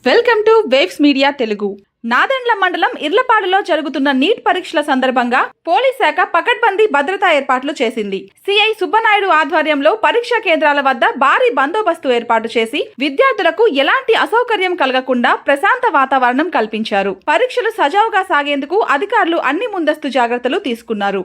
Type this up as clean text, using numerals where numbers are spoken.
Welcome to waves media Telugu. Nadendla మండలం ఇర్లపాడులో జరుగుతున్న neat పరీక్షల సందర్భంగా పోలీస్ శాఖ పకడ్బందీ భద్రతా ఏర్పాట్లు చేసింది. సిఐ సుబ్బనాయుడు ఆధ్వర్యంలో పరీక్షా కేంద్రాల వద్ద భారీ బందోబస్తు ఏర్పాటు చేసి విద్యార్థులకు ఎలాంటి అసౌకర్యం కలగకుండా ప్రశాంత వాతావరణం కల్పించారు. పరీక్షలు సజావుగా సాగేందుకు అధికారులు అన్ని ముందస్తు జాగ్రత్తలు తీసుకున్నారు.